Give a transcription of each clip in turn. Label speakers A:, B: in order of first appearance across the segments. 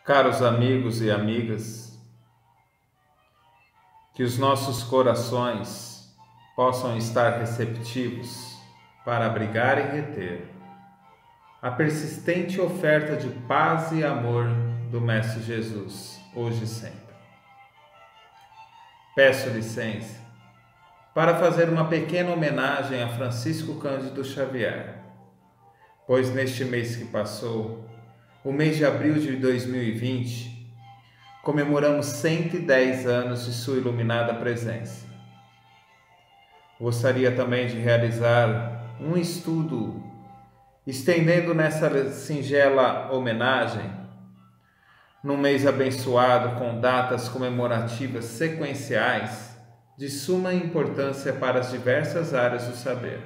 A: Caros amigos e amigas, que os nossos corações possam estar receptivos para abrigar e reter a persistente oferta de paz e amor do Mestre Jesus, hoje e sempre. Peço licença para fazer uma pequena homenagem a Francisco Cândido Xavier, pois neste mês que passou, o mês de abril de 2020, comemoramos 110 anos de sua iluminada presença. Gostaria também de realizar um estudo, estendendo nessa singela homenagem, num mês abençoado com datas comemorativas sequenciais de suma importância para as diversas áreas do saber.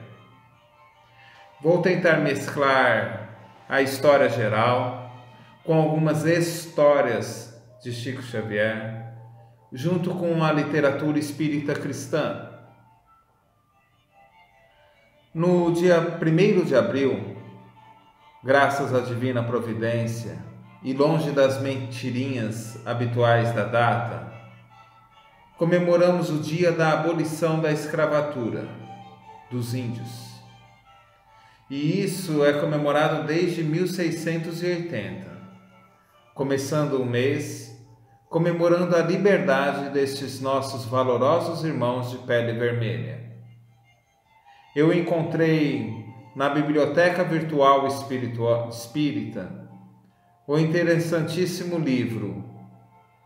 A: Vou tentar mesclar a história geral com algumas histórias de Chico Xavier, junto com a literatura espírita cristã. No dia 1º de abril, graças à divina providência e longe das mentirinhas habituais da data, comemoramos o dia da abolição da escravatura dos índios. E isso é comemorado desde 1680. Começando o mês, comemorando a liberdade destes nossos valorosos irmãos de pele vermelha. Eu encontrei na Biblioteca Virtual Espírita o interessantíssimo livro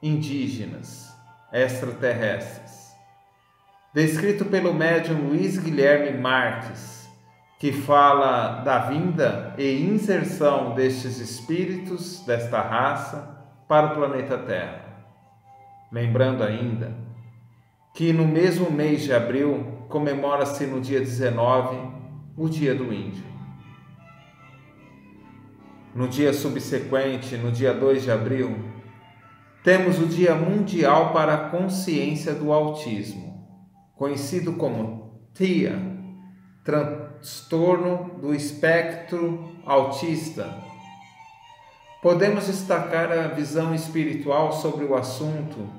A: Indígenas Extraterrestres, descrito pelo médium Luiz Guilherme Marques, que fala da vinda e inserção destes espíritos, desta raça, para o planeta Terra. Lembrando ainda que no mesmo mês de abril comemora-se no dia 19 o Dia do Índio. No dia subsequente, no dia 2 de abril, temos o Dia Mundial para a Consciência do Autismo, conhecido como TIA, transtorno do espectro autista. Podemos destacar a visão espiritual sobre o assunto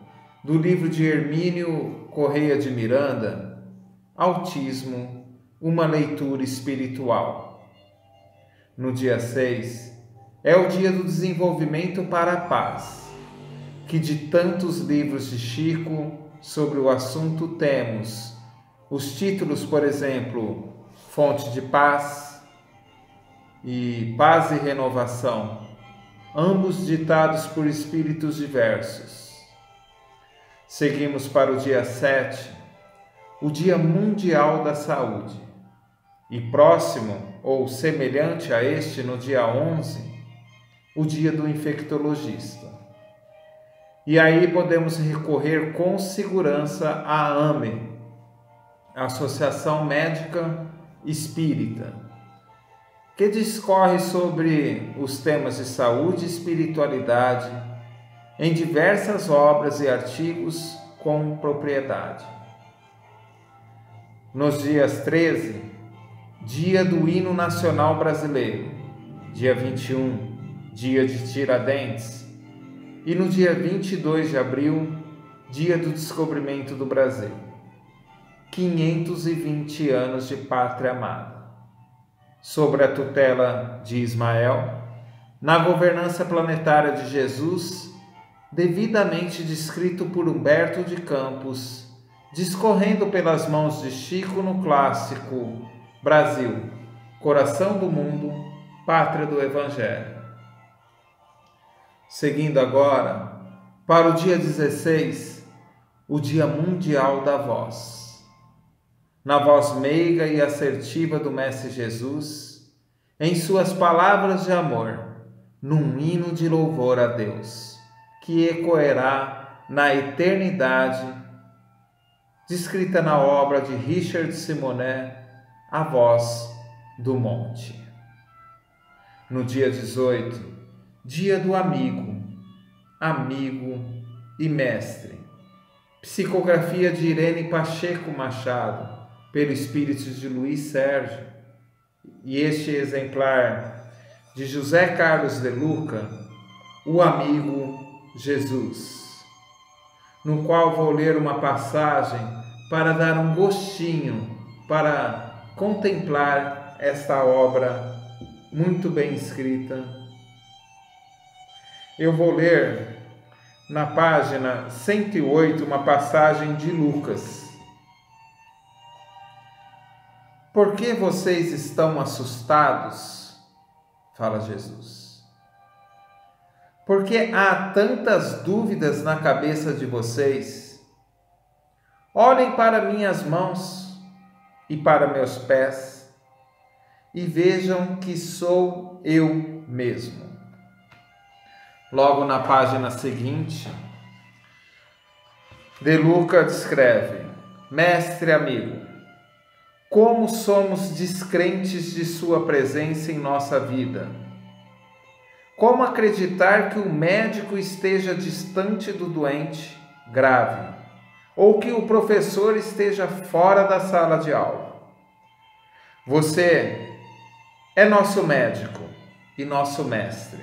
A: do livro de Hermínio Correia de Miranda, Autismo, uma leitura espiritual. No dia 6, é o Dia do Desenvolvimento para a Paz, que de tantos livros de Chico sobre o assunto temos os títulos, por exemplo, Fonte de Paz e Paz e Renovação, ambos ditados por espíritos diversos. Seguimos para o dia 7, o Dia Mundial da Saúde, e próximo ou semelhante a este, no dia 11, o Dia do Infectologista. E aí podemos recorrer com segurança à AME, Associação Médica Espírita, que discorre sobre os temas de saúde e espiritualidade em diversas obras e artigos com propriedade. Nos dias 13, Dia do Hino Nacional Brasileiro, dia 21, Dia de Tiradentes, e no dia 22 de abril, Dia do Descobrimento do Brasil. 520 anos de pátria amada. Sobre a tutela de Ismael, na governança planetária de Jesus, devidamente descrito por Humberto de Campos, discorrendo pelas mãos de Chico no clássico Brasil, Coração do Mundo, Pátria do Evangelho. Seguindo agora para o dia 16, o Dia Mundial da Voz. Na voz meiga e assertiva do Mestre Jesus, em suas palavras de amor, num hino de louvor a Deus, que ecoará na eternidade, descrita na obra de Richard Simonet, A Voz do Monte. No dia 18, Dia do Amigo, Amigo e Mestre, psicografia de Irene Pacheco Machado, pelo espírito de Luiz Sérgio, e este exemplar de José Carlos de Luca, o amigo Jesus, no qual vou ler uma passagem para dar um gostinho, para contemplar esta obra muito bem escrita. Eu vou ler na página 108 uma passagem de Lucas. Por que vocês estão assustados? Fala Jesus. Por que há tantas dúvidas na cabeça de vocês? Olhem para minhas mãos e para meus pés e vejam que sou eu mesmo. Logo na página seguinte, De Luca escreve: Mestre amigo, como somos descrentes de sua presença em nossa vida. Como acreditar que o médico esteja distante do doente grave, ou que o professor esteja fora da sala de aula? Você é nosso médico e nosso mestre.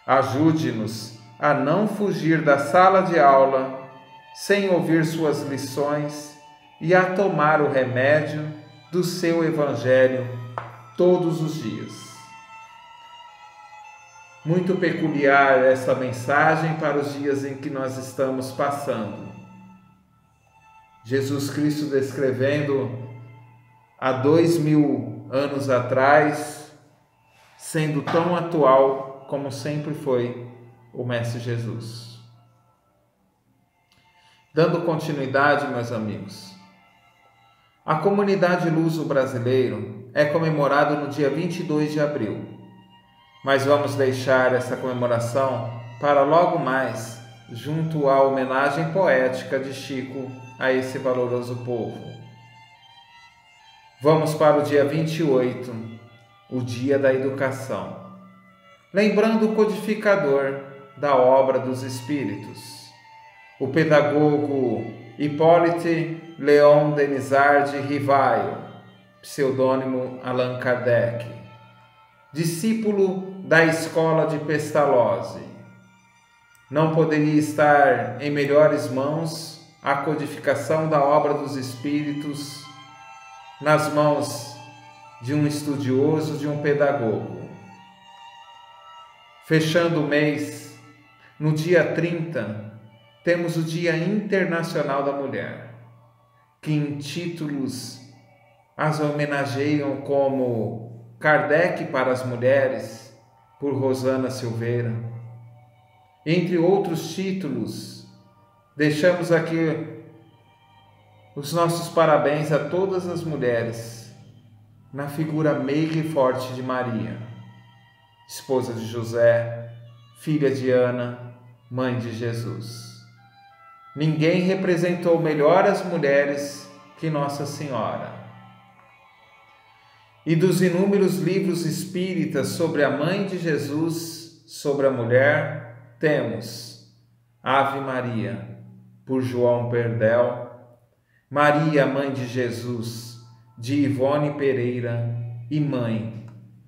A: Ajude-nos a não fugir da sala de aula sem ouvir suas lições e a tomar o remédio do seu Evangelho todos os dias. Muito peculiar essa mensagem para os dias em que nós estamos passando. Jesus Cristo descrevendo há 2000 anos atrás, sendo tão atual como sempre foi o Mestre Jesus. Dando continuidade, meus amigos, a comunidade luso-brasileiro é comemorada no dia 22 de abril, mas vamos deixar essa comemoração para logo mais, junto à homenagem poética de Chico a esse valoroso povo. Vamos para o dia 28, o Dia da Educação, lembrando o codificador da obra dos Espíritos, o pedagogo Hippolyte Léon Denisard de Rivail, pseudônimo Allan Kardec, discípulo da escola de Pestalozzi. Não poderia estar em melhores mãos a codificação da obra dos Espíritos nas mãos de um estudioso, de um pedagogo. Fechando o mês, no dia 30, temos o Dia Internacional da Mulher, que em títulos as homenageiam como Kardec para as Mulheres, por Rosana Silveira. Entre outros títulos, deixamos aqui os nossos parabéns a todas as mulheres, na figura meiga e forte de Maria, esposa de José, filha de Ana, mãe de Jesus. Ninguém representou melhor as mulheres que Nossa Senhora. E dos inúmeros livros espíritas sobre a mãe de Jesus, sobre a mulher, temos Ave Maria, por João Perdel, Maria, Mãe de Jesus, de Ivone Pereira, e Mãe,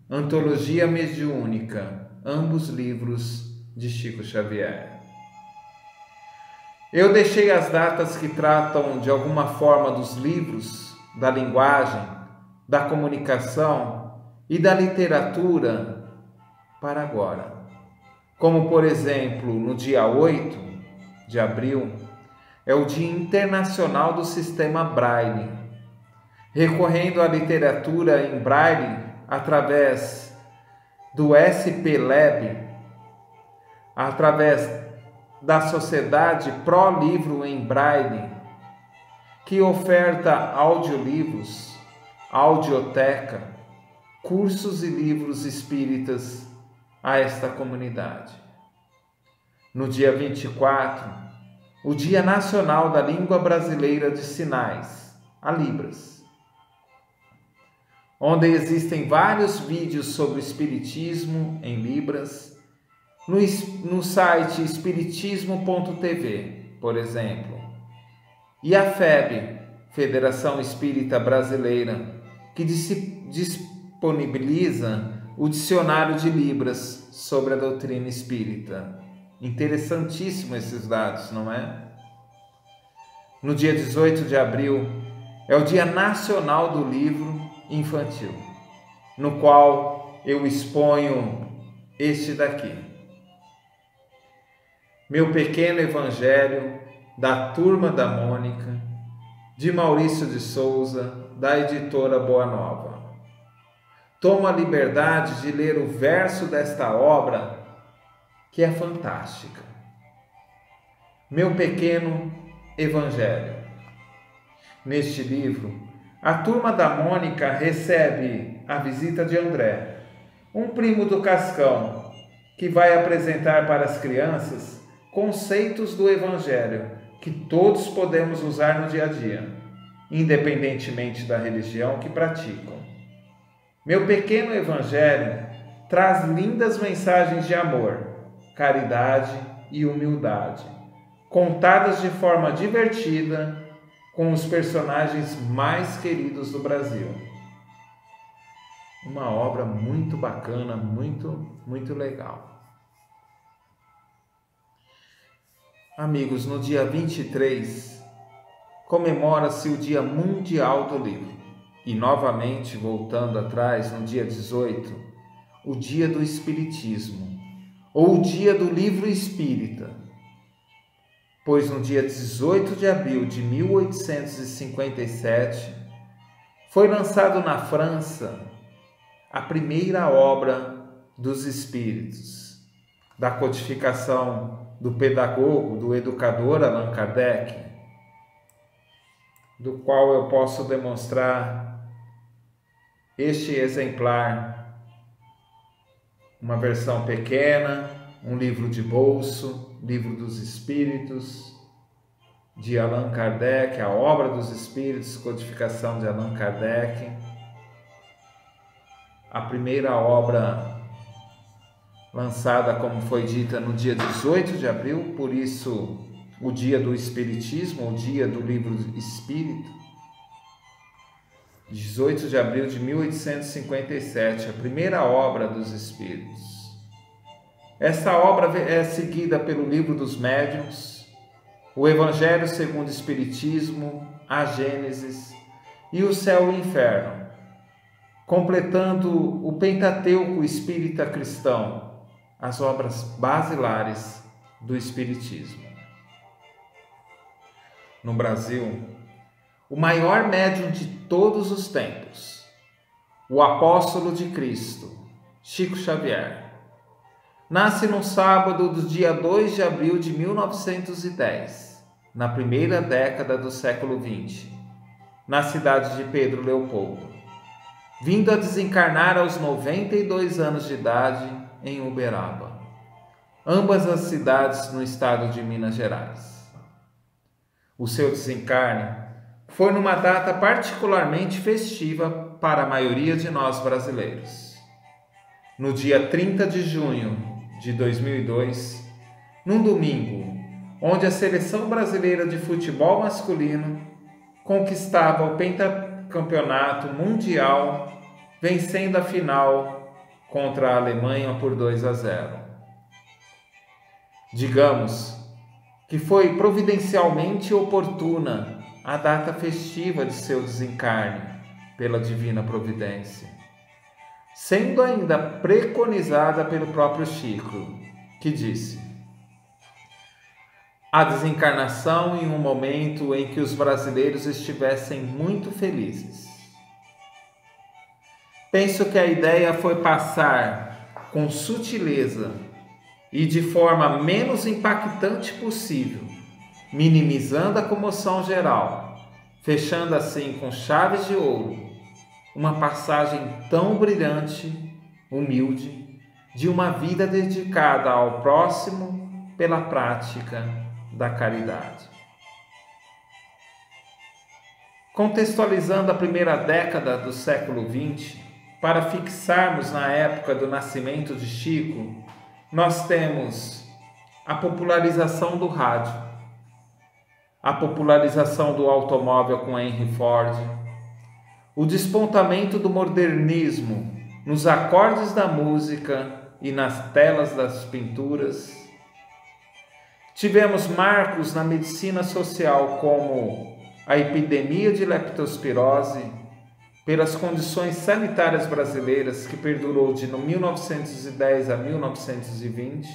A: Antologia Mediúnica, ambos livros de Chico Xavier. Eu deixei as datas que tratam de alguma forma dos livros, da linguagem, da comunicação e da literatura para agora. Como, por exemplo, no dia 8 de abril, é o Dia Internacional do Sistema Braille, recorrendo à literatura em Braille através do SP Lab, através da Sociedade Pro Livro em Braille, que oferta audiolivros, audioteca, cursos e livros espíritas a esta comunidade. No dia 24, o Dia Nacional da Língua Brasileira de Sinais, a Libras, onde existem vários vídeos sobre o Espiritismo em Libras, no site espiritismo.tv, por exemplo, e a FEB, Federação Espírita Brasileira, que disponibiliza o Dicionário de Libras sobre a doutrina espírita. Interessantíssimo esses dados, não é? No dia 18 de abril é o Dia Nacional do Livro Infantil, no qual eu exponho este daqui. Meu Pequeno Evangelho, da Turma da Mônica, de Maurício de Souza, da editora Boa Nova. Tomo a liberdade de ler o verso desta obra, que é fantástica. Meu Pequeno Evangelho. Neste livro, a Turma da Mônica recebe a visita de André, um primo do Cascão, que vai apresentar para as crianças conceitos do Evangelho que todos podemos usar no dia a dia, independentemente da religião que praticam. Meu Pequeno Evangelho traz lindas mensagens de amor, caridade e humildade, contadas de forma divertida com os personagens mais queridos do Brasil. Uma obra muito bacana, muito legal. Amigos, no dia 23, comemora-se o Dia Mundial do Livro. E novamente, voltando atrás, no dia 18, o Dia do Espiritismo, ou o Dia do Livro Espírita. Pois no dia 18 de abril de 1857, foi lançado na França a primeira obra dos Espíritos, da codificação do pedagogo, do educador Allan Kardec, do qual eu posso demonstrar este exemplar, uma versão pequena, um livro de bolso, Livro dos Espíritos, de Allan Kardec, a Obra dos Espíritos, codificação de Allan Kardec, a primeira obra lançada, como foi dita, no dia 18 de abril, por isso o dia do Espiritismo, o dia do Livro Espírito, 18 de abril de 1857, a primeira obra dos Espíritos. Esta obra é seguida pelo Livro dos Médiuns, o Evangelho segundo o Espiritismo, a Gênesis e o Céu e o Inferno, completando o Pentateuco Espírita Cristão, as obras basilares do Espiritismo. No Brasil, o maior médium de todos os tempos, o apóstolo de Cristo, Chico Xavier, nasce no sábado do dia 2 de abril de 1910, na primeira década do século XX, na cidade de Pedro Leopoldo, vindo a desencarnar aos 92 anos de idade em Uberaba, ambas as cidades no estado de Minas Gerais. O seu desencarne foi numa data particularmente festiva para a maioria de nós brasileiros. No dia 30 de junho de 2002, num domingo, onde a Seleção Brasileira de Futebol Masculino conquistava o pentacampeonato mundial, vencendo a final contra a Alemanha por 2-0. Digamos que foi providencialmente oportuna a data festiva de seu desencarne pela divina providência, sendo ainda preconizada pelo próprio Chico, que disse: a desencarnação em um momento em que os brasileiros estivessem muito felizes. Penso que a ideia foi passar com sutileza e de forma menos impactante possível, minimizando a comoção geral, fechando assim com chaves de ouro uma passagem tão brilhante, humilde, de uma vida dedicada ao próximo pela prática da caridade. Contextualizando a primeira década do século XX, para fixarmos na época do nascimento de Chico, nós temos a popularização do rádio, a popularização do automóvel com Henry Ford, o despontamento do modernismo nos acordes da música e nas telas das pinturas. Tivemos marcos na medicina social, como a epidemia de leptospirose, pelas condições sanitárias brasileiras que perdurou de 1910 a 1920,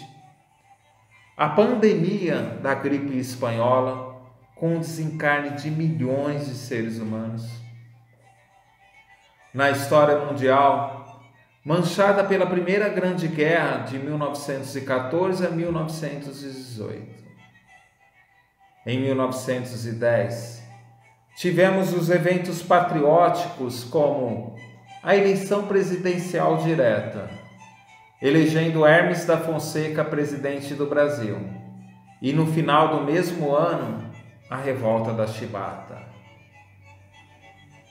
A: a pandemia da gripe espanhola, com o desencarne de milhões de seres humanos. Na história mundial, manchada pela Primeira Grande Guerra de 1914 a 1918. Em 1910, tivemos os eventos patrióticos como a eleição presidencial direta, elegendo Hermes da Fonseca presidente do Brasil, e no final do mesmo ano, a revolta da Chibata.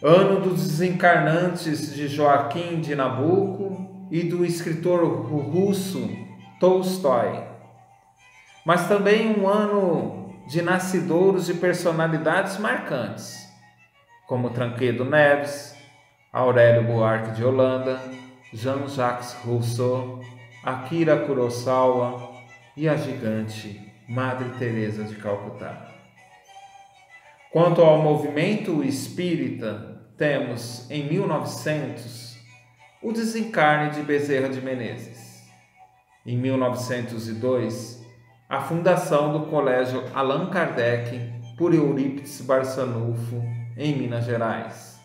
A: Ano dos desencarnantes de Joaquim de Nabuco e do escritor russo Tolstói, mas também um ano de nascedouros de personalidades marcantes, como Tancredo Neves, Aurélio Buarque de Holanda, Jean-Jacques Rousseau, Akira Kurosawa e a gigante Madre Teresa de Calcutá. Quanto ao movimento espírita, temos em 1900 o desencarne de Bezerra de Menezes. Em 1902, a fundação do Colégio Allan Kardec por Eurípides Barçanufo, em Minas Gerais.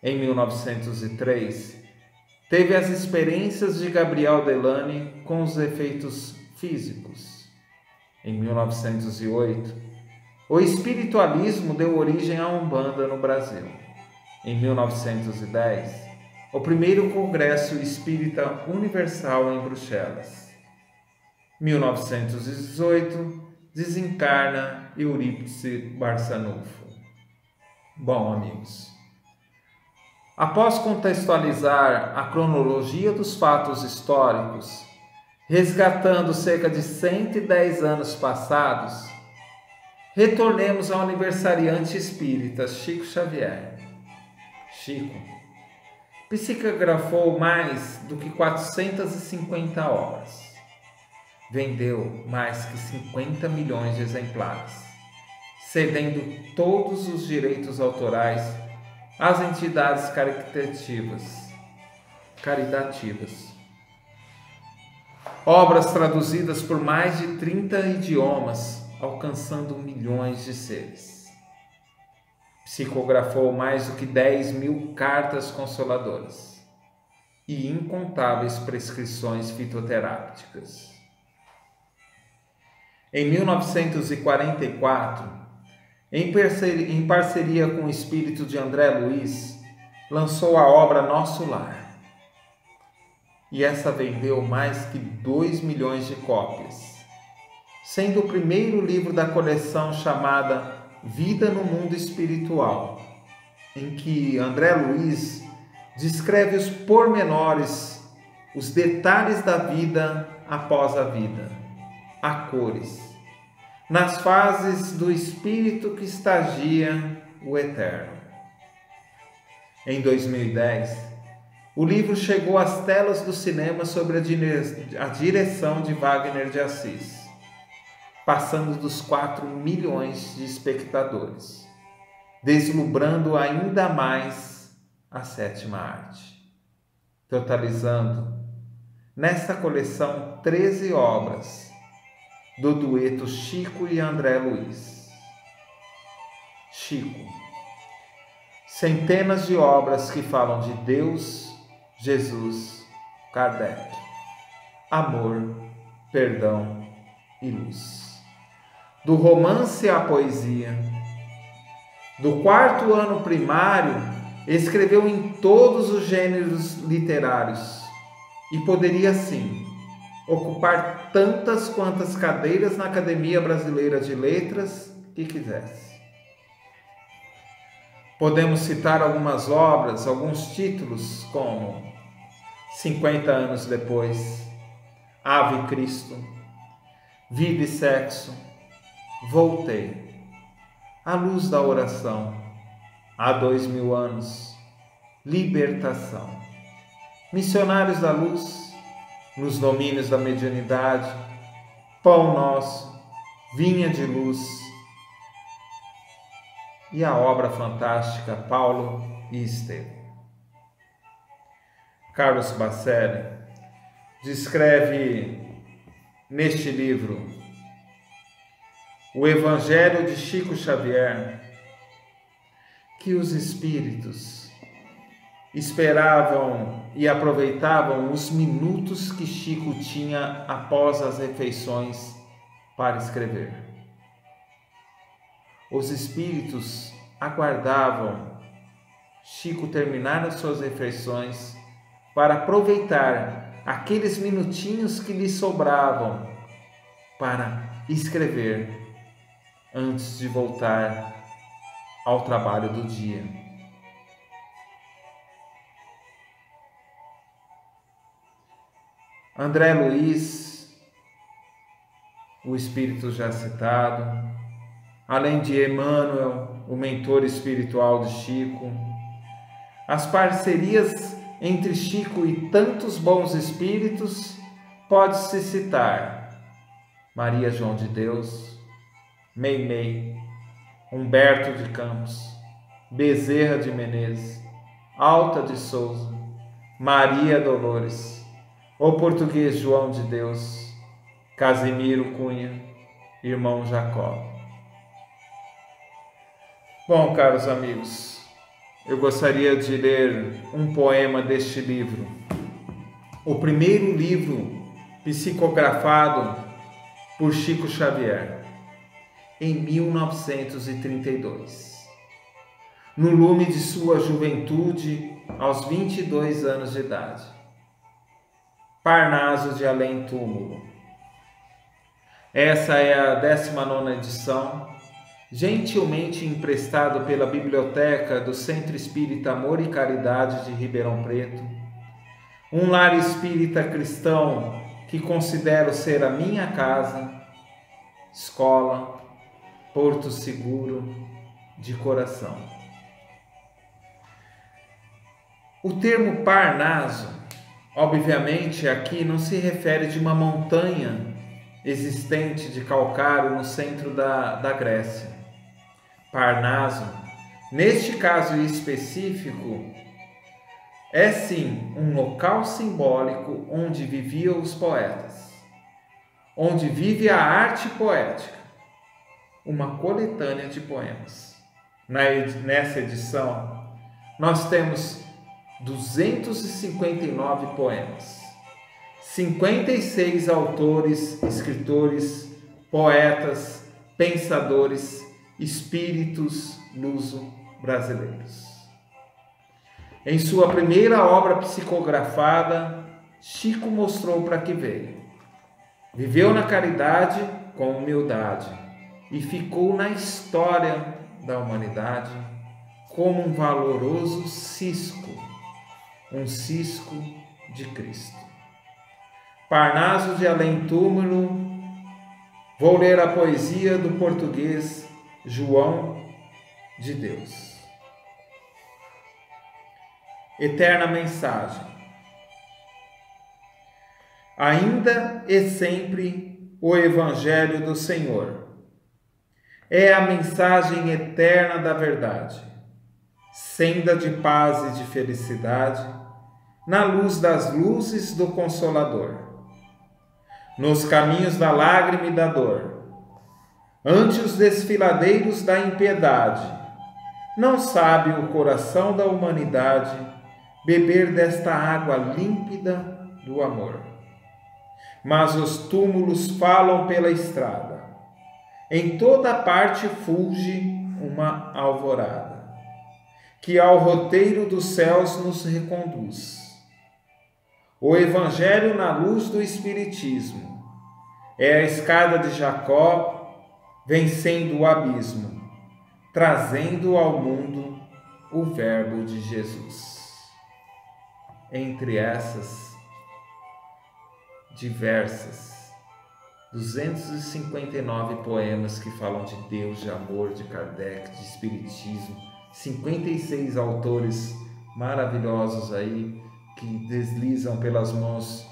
A: Em 1903, teve as experiências de Gabriel Delany com os efeitos físicos. Em 1908, o espiritualismo deu origem à Umbanda no Brasil. Em 1910, o primeiro Congresso Espírita Universal em Bruxelas. 1918, desencarna Eurípides Barçanufo. Bom, amigos, após contextualizar a cronologia dos fatos históricos, resgatando cerca de 110 anos passados, retornemos ao aniversariante espírita Chico Xavier. Chico psicografou mais do que 450 obras. Vendeu mais que 50 milhões de exemplares, cedendo todos os direitos autorais às entidades caritativas. Obras traduzidas por mais de 30 idiomas, alcançando milhões de seres. Psicografou mais do que 10 mil cartas consoladoras e incontáveis prescrições fitoterápicas. Em 1944, em parceria com o espírito de André Luiz, lançou a obra Nosso Lar. E essa vendeu mais que 2 milhões de cópias, sendo o primeiro livro da coleção chamada Vida no Mundo Espiritual, em que André Luiz descreve os pormenores, os detalhes da vida após a vida, a cores, nas fases do espírito que estagia o eterno. Em 2010, o livro chegou às telas do cinema sob a direção de Wagner de Assis, passando dos 4 milhões de espectadores, deslumbrando ainda mais a 7ª arte, totalizando nesta coleção 13 obras do dueto Chico e André Luiz. Chico, centenas de obras que falam de Deus, Jesus, Kardec, amor, perdão e luz. Do romance à poesia. Do 4º ano primário, escreveu em todos os gêneros literários e poderia, sim, ocupar tantas quantas cadeiras na Academia Brasileira de Letras que quisesse. Podemos citar algumas obras, alguns títulos, como 50 anos depois, Ave Cristo, Vida e Sexo, Voltei, A Luz da Oração, Há 2000 anos, Libertação, Missionários da Luz, nos domínios da mediunidade, Pão Nosso, Vinha de Luz e a obra fantástica Paulo e Estevão. Carlos Bacelli descreve neste livro o Evangelho de Chico Xavier que os espíritos esperavam e aproveitavam os minutos que Chico tinha após as refeições para escrever. Os espíritos aguardavam Chico terminar as suas refeições para aproveitar aqueles minutinhos que lhe sobravam para escrever antes de voltar ao trabalho do dia. André Luiz, o espírito já citado, além de Emmanuel, o mentor espiritual de Chico, as parcerias entre Chico e tantos bons espíritos pode-se citar Maria João de Deus, Meimei, Humberto de Campos, Bezerra de Menezes, Alta de Souza, Maria Dolores, o português João de Deus, Casimiro Cunha, irmão Jacó. Bom, caros amigos, eu gostaria de ler um poema deste livro, o primeiro livro psicografado por Chico Xavier, em 1932, no lume de sua juventude, aos 22 anos de idade. Parnaso de Além Túmulo. Essa é a 19ª edição, gentilmente emprestado pela Biblioteca do Centro Espírita Amor e Caridade de Ribeirão Preto, um lar espírita cristão que considero ser a minha casa, escola, porto seguro de coração. O termo Parnaso, obviamente, aqui não se refere de uma montanha existente de calcário no centro da Grécia. Parnaso, neste caso específico, é sim um local simbólico onde viviam os poetas, onde vive a arte poética, uma coletânea de poemas. Nessa edição, nós temos 259 poemas, 56 autores, escritores, poetas, pensadores, espíritos luso-brasileiros. Em sua primeira obra psicografada, Chico mostrou para que veio. Viveu na caridade com humildade e ficou na história da humanidade como um valoroso cisco, um cisco de Cristo. Parnaso de Além Túmulo. Vou ler a poesia do português João de Deus. Eterna mensagem. Ainda e sempre o Evangelho do Senhor. É a mensagem eterna da verdade, senda de paz e de felicidade, na luz das luzes do Consolador, nos caminhos da lágrima e da dor, ante os desfiladeiros da impiedade, não sabe o coração da humanidade beber desta água límpida do amor. Mas os túmulos falam pela estrada, em toda parte fulge uma alvorada, que ao roteiro dos céus nos reconduz. O Evangelho na luz do Espiritismo é a escada de Jacó vencendo o abismo, trazendo ao mundo o Verbo de Jesus. Entre essas diversas 259 poemas que falam de Deus, de amor, de Kardec, de Espiritismo, 56 autores maravilhosos aí que deslizam pelas mãos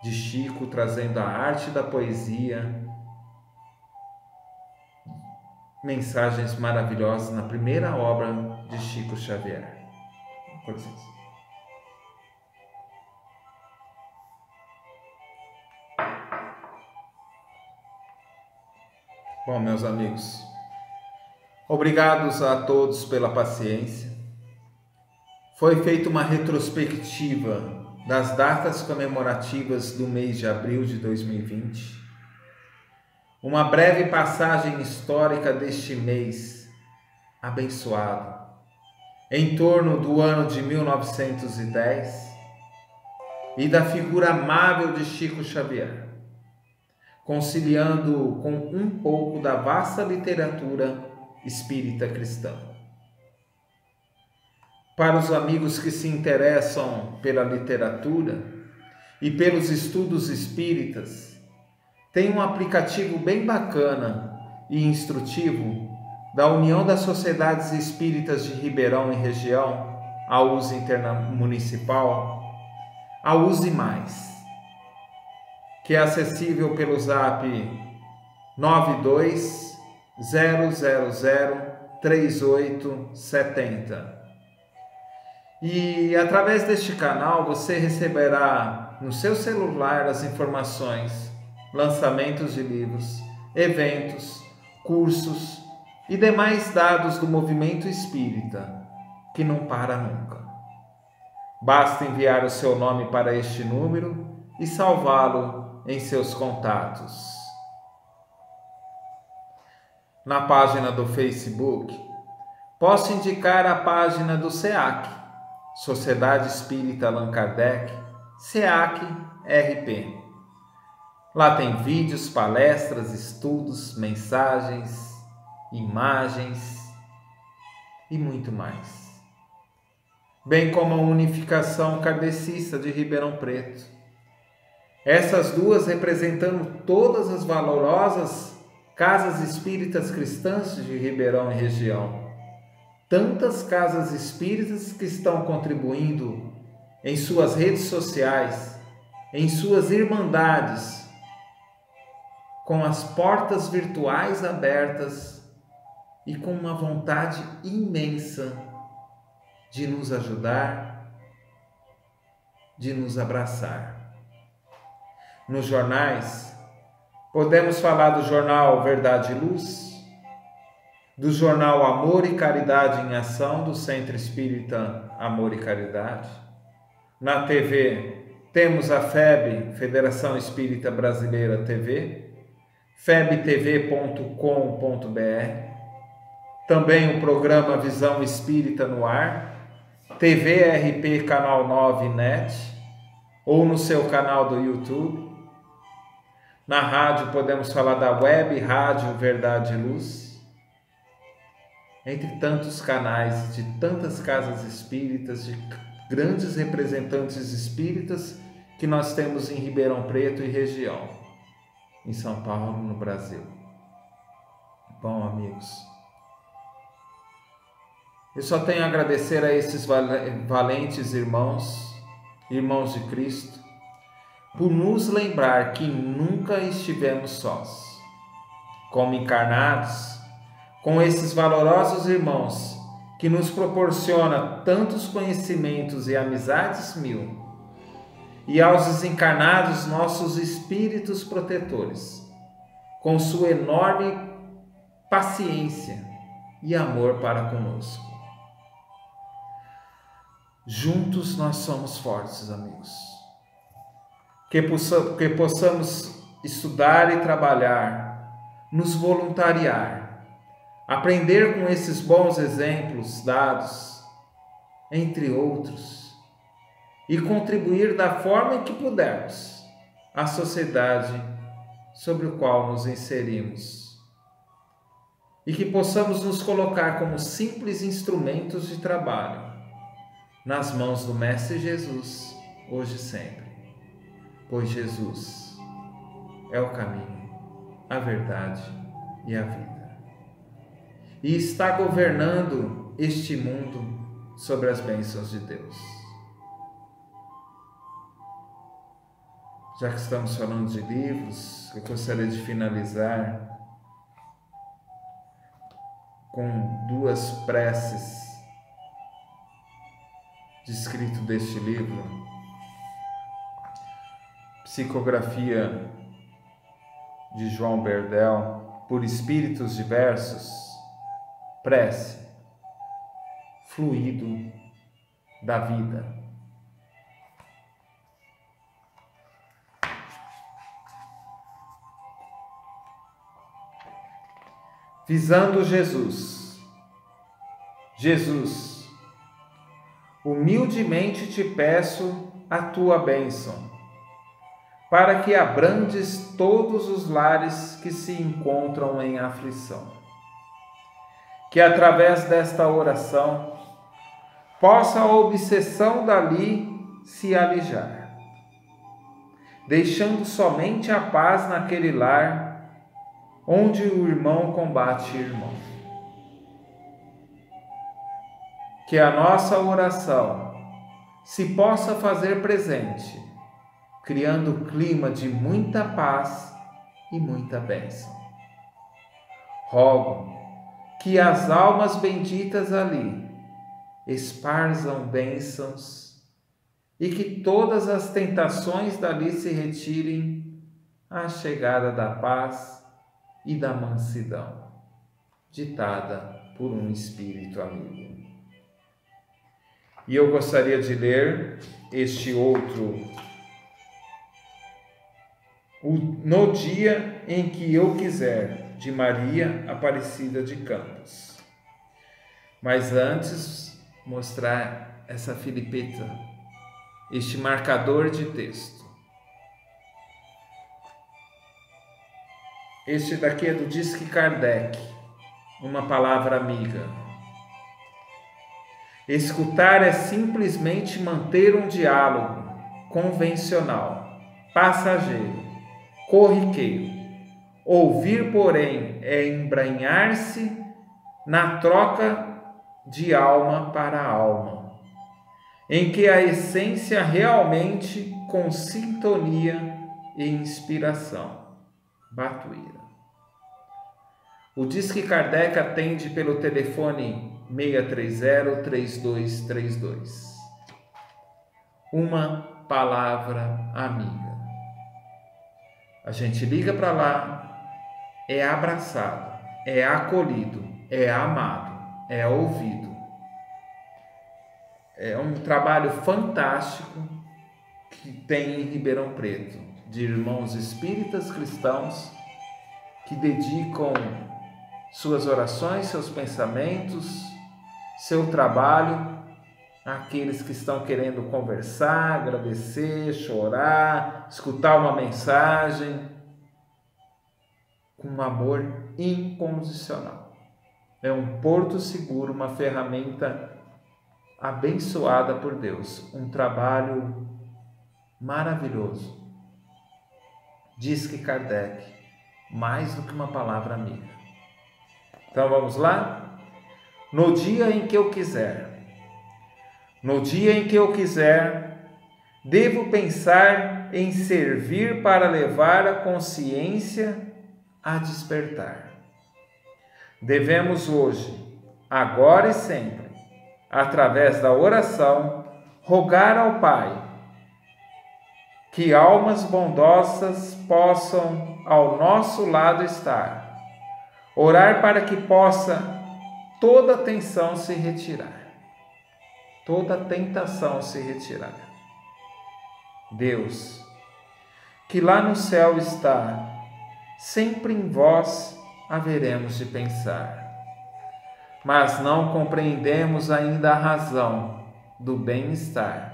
A: de Chico, trazendo a arte da poesia, mensagens maravilhosas na primeira obra de Chico Xavier. Com licença. Bom, meus amigos, obrigados a todos pela paciência. Foi feita uma retrospectiva das datas comemorativas do mês de abril de 2020. Uma breve passagem histórica deste mês abençoado, em torno do ano de 1910, e da figura amável de Chico Xavier, conciliando com um pouco da vasta literatura espírita cristã. Para os amigos que se interessam pela literatura e pelos estudos espíritas, tem um aplicativo bem bacana e instrutivo da União das Sociedades Espíritas de Ribeirão e Região, a USE Intermunicipal, a USE Mais, que é acessível pelo zap 920003870. E através deste canal você receberá no seu celular as informações, lançamentos de livros, eventos, cursos e demais dados do movimento espírita, que não para nunca. Basta enviar o seu nome para este número e salvá-lo em seus contatos. Na página do Facebook, posso indicar a página do SEAC, Sociedade Espírita Allan Kardec, SEAC-RP. Lá tem vídeos, palestras, estudos, mensagens, imagens e muito mais. Bem como a Unificação Kardecista de Ribeirão Preto. Essas duas representando todas as valorosas casas espíritas cristãs de Ribeirão e região. Tantas casas espíritas que estão contribuindo em suas redes sociais, em suas irmandades, com as portas virtuais abertas e com uma vontade imensa de nos ajudar, de nos abraçar. Nos jornais, podemos falar do jornal Verdade e Luz, do jornal Amor e Caridade em Ação, do Centro Espírita Amor e Caridade. Na TV, temos a FEB, Federação Espírita Brasileira TV, febtv.com.br, também o programa Visão Espírita no Ar, TVRP Canal 9 NET, ou no seu canal do YouTube. Na rádio, podemos falar da Web Rádio Verdade e Luz, entre tantos canais de tantas casas espíritas, de grandes representantes espíritas que nós temos em Ribeirão Preto e região, em São Paulo, no Brasil. Bom, amigos, eu só tenho a agradecer a esses valentes irmãos de Cristo, por nos lembrar que nunca estivemos sós, como encarnados, com esses valorosos irmãos que nos proporciona tantos conhecimentos e amizades mil, e aos desencarnados nossos espíritos protetores, com sua enorme paciência e amor para conosco. Juntos nós somos fortes, amigos. Que possamos estudar e trabalhar, nos voluntariar, aprender com esses bons exemplos dados, entre outros, e contribuir da forma em que pudermos à sociedade sobre a qual nos inserimos. E que possamos nos colocar como simples instrumentos de trabalho nas mãos do Mestre Jesus, hoje e sempre. Pois Jesus é o caminho, a verdade e a vida. E está governando este mundo sobre as bênçãos de Deus. já que estamos falando de livros, eu gostaria de finalizar com duas preces descrito deste livro, Psicografia de João Berdel, por espíritos diversos, prece, fluido da vida. Visando Jesus. Jesus, humildemente te peço a tua bênção, para que abrandes todos os lares que se encontram em aflição. Que através desta oração possa a obsessão dali se alijar, deixando somente a paz naquele lar onde o irmão combate irmão. Que a nossa oração se possa fazer presente, criando clima de muita paz e muita bênção. Rogo que as almas benditas ali esparzam bênçãos e que todas as tentações dali se retirem à chegada da paz e da mansidão, ditada por um espírito amigo. E eu gostaria de ler este outro, No Dia em que Eu Quiser, de Maria Aparecida de Campos. Mas antes, mostrar essa filipeta, este marcador de texto. Este daqui é do Disque Kardec, uma palavra amiga. Escutar é simplesmente manter um diálogo convencional, passageiro, corriqueiro. Ouvir, porém, é embranhar-se na troca de alma para alma, em que a essência realmente com sintonia e inspiração. Batuíra. O Disque Kardec atende pelo telefone 630-3232. Uma palavra amiga. A gente liga para lá, é abraçado, é acolhido, é amado, é ouvido. É um trabalho fantástico que tem em Ribeirão Preto, de irmãos espíritas cristãos que dedicam suas orações, seus pensamentos, seu trabalho àqueles que estão querendo conversar, agradecer, chorar, escutar uma mensagem com um amor incondicional. É um porto seguro, uma ferramenta abençoada por Deus, um trabalho maravilhoso. Diz que Kardec, mais do que uma palavra amiga. Então vamos lá? No dia em que eu quiser, no dia em que eu quiser, devo pensar em servir para levar a consciência a despertar. Devemos hoje, agora e sempre, através da oração, rogar ao Pai que almas bondosas possam ao nosso lado estar. Orar para que possa toda tensão se retirar. Toda tentação se retirar. Deus, que lá no céu está, sempre em vós haveremos de pensar. Mas não compreendemos ainda a razão do bem-estar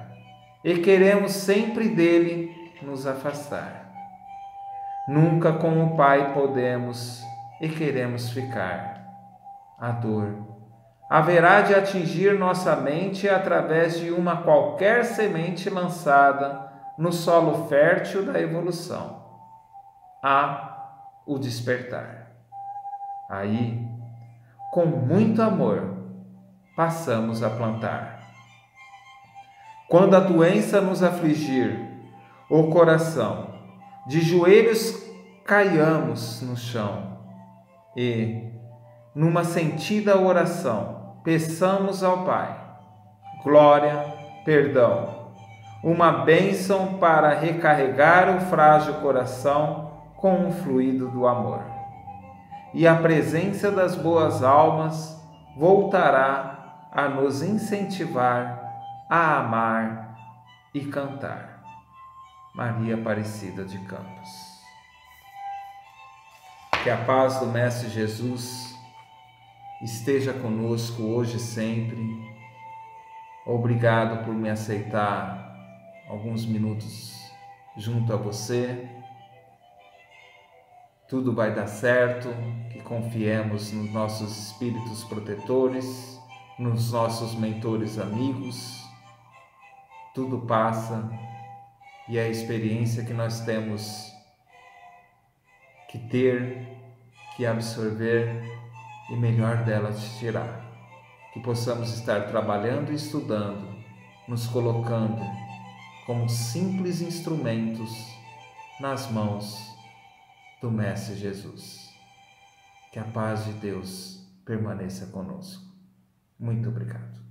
A: e queremos sempre dele nos afastar. Nunca com o Pai podemos e queremos ficar. A dor haverá de atingir nossa mente através de uma qualquer semente lançada no solo fértil da evolução. Há o despertar. Aí, com muito amor, passamos a plantar. Quando a doença nos afligir o coração de joelhos caiamos no chão e, numa sentida oração, peçamos ao Pai glória, perdão, uma bênção para recarregar o frágil coração com o fluido do amor. E a presença das boas almas voltará a nos incentivar a amar e cantar. Maria Aparecida de Campos. Que a paz do Mestre Jesus esteja conosco hoje e sempre. Obrigado por me aceitar alguns minutos junto a você. Tudo vai dar certo, que confiemos nos nossos espíritos protetores, nos nossos mentores amigos. Tudo passa e é a experiência que nós temos que ter, que absorver e melhor dela tirar. Que possamos estar trabalhando e estudando, nos colocando como simples instrumentos nas mãos do Mestre Jesus. Que a paz de Deus permaneça conosco. Muito obrigado.